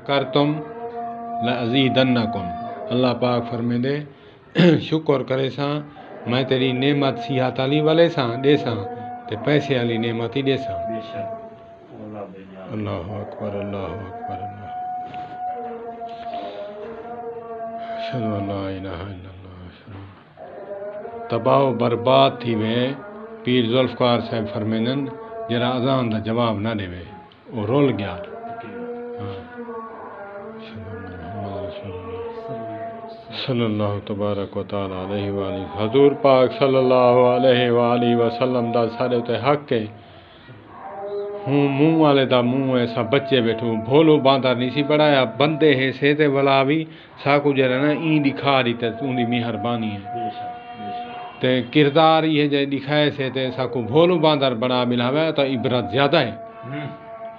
शकरतुम लअज़ीदन्नकुम। अल्लाह पाक फरमेंदे शुक्र करे सां मैं तेरी नेमत सिहत अली वाले सां ॾेसां ते पैसे वाली नेमत ही ॾेसां। अल्लाहु अकबर अल्लाहु अकबर अशहदु अल्ला इलाहा इल्लल्लाह। तबाह बर्बाद थी वे पीर ज़ुल्फ़कार साहिब फरमेंदन जरा अज़ान दा जवाब ना देवे वो रोल गया। सल्लल्लाहु तबारक व तआला अलैहि व आलिहि हजूर पाक सल्लल्लाहु अलैहि व आलिहि वसल्लम दा सारे ते हक है। हूँ मुँह वाले दा मुँह ऐसा बच्चे बैठो भोलो बांदर नहीं सी बढ़ाया बंदे है से ते वला भी साकू जरा ना ई दिखा दी ते उनकी मेहरबानी है ते किरदार ये जे दिखाए से ते साकू भोलो बांदर बना मिलावे तो इबरत ज्यादा है।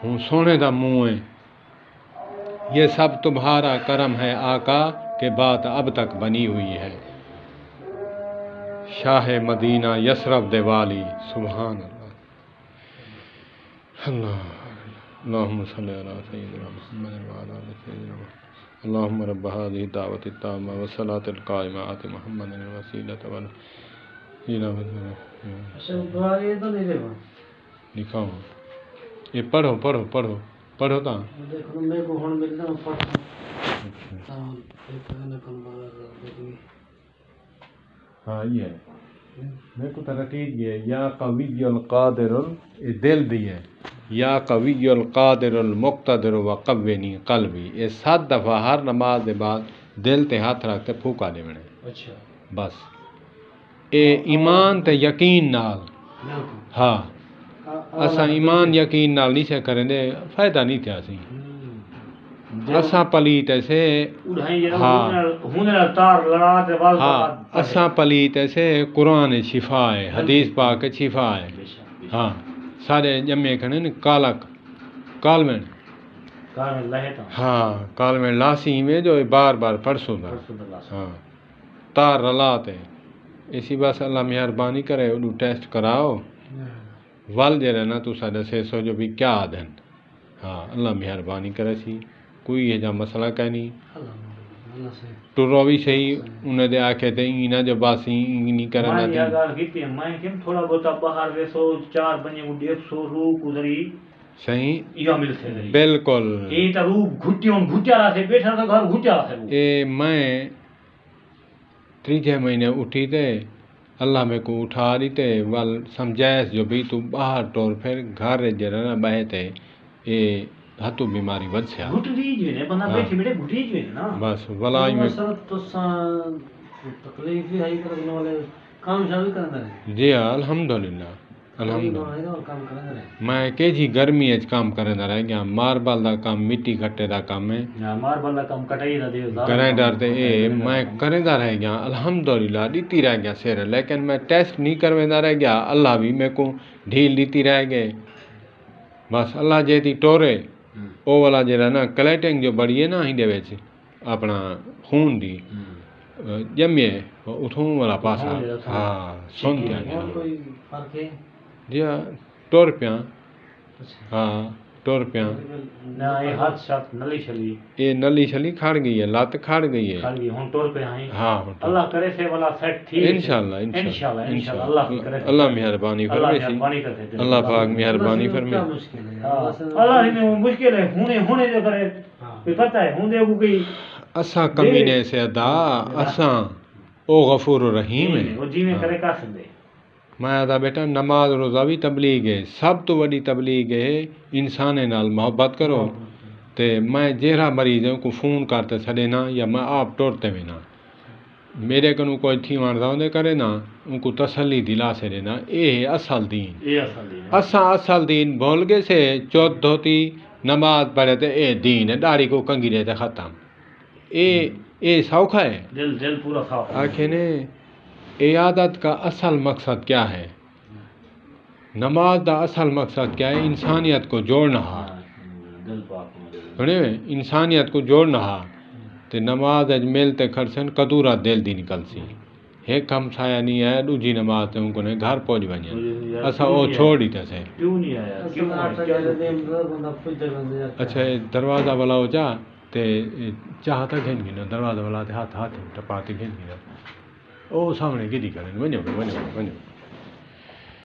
हूँ सोने दा मुँह है ये सब तुम्हारा करम है आका के बात अब तक बनी हुई है। शाह मदीना यसरफ देवाली सुभान अल्लाह। अल्लाहुम्मा सल्लि अला सय्यिदिना मुहम्मद व अला आलि सय्यिदिना मुहम्मद। अल्लाहुम्मा रब्ब हाज़िहि दावति ताम्मा व सलातिल काइमा आति मुहम्मदन वसीलत वल लिखा ये पढ़ो पढ़ो पढ़ो पढ़ो ता हाँ ये मेरे को तरह ठीक है या कवियुल कादिरुल ये दिल दी है या कवियुल कादिरुल मुक्तदिर व कव्विनी कल्बी ये 7 दफ़ा हर नमाज के बाद दिल ते हाथ रख के फूका देवने। अच्छा बस ए ईमान ते यकीन नाल हाँ असा ईमान यकीन नाल नहीं से करेंदे फायदा नहीं थे असी असा पलीत ऐसे हाँ हाँ असा पलीत ऐसे कुरान शिफा है हदीस पाक शिफा है। हाँ सारे जमे खड़े न कालक कालमें हाँ कालमें लासी में जो बार बार परसों हाँ तार रलाते इसी बस अल्लाह मेहरबानी करे उन टेस्ट कराओ वल जरा ना तू साढ़े 600 जो भी क्या आदन। हाँ अल्लाह मेहरबानी करे सी कोई ये जा मसला कह नहीं टुरो भी सही उन्हें दे आखे थे इना जो बासी नहीं करना थी गाल कीती मैं किम थोड़ा बहुत बाहर वे 104 बने को 150 रू कुदरी सही या मिल से बिल्कुल ए त रू घुटिया से बैठा तो घर घुटिया है ए मैं 3 महीने उठी थे अल्लाह में को उठा दी थे वल समझाइस जो भी तू बाहर टोर फिर घर जरा ना बहे थे ए हतु बीमारी बच से घुटरी जो ने बंदा बैठे बैठे घुटरी जो ना बस वलाई में तो तकलीफ ही है करने वाले काम शामिल करना है जी अल्हम्दुलिल्लाह अल्हम्दुलिल्लाह मैं के जी गर्मी एज काम करना रह गया मार्बल दा काम मिट्टी घट्टे दा काम है ना मार्बल दा काम कटाई दा दे ग्राइंडर ते ए मैं करेंदा रह गया अल्हम्दुलिल्लाह दीती रह गया सिर लेकिन मैं टेस्ट नहीं करवेंदा रह गया अल्लाह भी मेरे को ढील दीती रह गए बस अल्लाह जेती टोरे ओ वाला जरा ना कलेटिंग जो बड़ी है ना हिंदे विच अपना खून दी जम्मे उठूं वाला पासा हाँ सुन क्या कोई फर्क है जी टोर पिया हाँ टोर पिया ना ये हाथ साथ नली छली खड़ गई है लात खड़ गई है हुन टोर पे हैं हाँ अल्लाह करे से वाला सेट थी इंशाल्लाह इंशाल्लाह अल्लाह मेहरबानी फरमाए अल्लाह पाक मेहरबानी फरमाए अल्लाह ने मुश्किल है होने जो करे पता है होंदे को कोई असा कमीने से अदा असा ओ गफूर रहीम है वो जी में करे का संदे मैं आदा बेटा नमाज रोज़ा भी तबलीग है सब तो बड़ी तबलीग है इंसान नाल मोहब्बत करो ते मैं जेरा मरीज है को फ़ोन करते छड़े ना या मैं आप टोरते भी ना मेरे कनु कोई थी वणदा करे ना उनको तसल्ली दिला से देना ये असल दीन असल दीन बोल के से चौथ धोती नमाज पढ़े थे ए दीन है दाढ़ी को कंगी देते ख़त्म ए सौखा है दिल पूरा सौखा आखे ने इयादत का असल मकसद क्या है नमाज का असल मकसद क्या है इंसानियत को जोड़ना है इंसानियत को जोड़ना है तो नमाज अज मिलते खर्चन कदूरा दिल दी निकल सी एक हम छाया नहीं है दूजी नमाज तो उनको ने घर पहुंच वने असा वो छोड़ ही तसे क्यों नहीं आया अच्छा दरवाजा वाला हो जा تے چاہ تک گھن گنا دروازہ والا تے ہاتھ ٹپا تے گھن گنا او سامنے گڈی کرن ونجو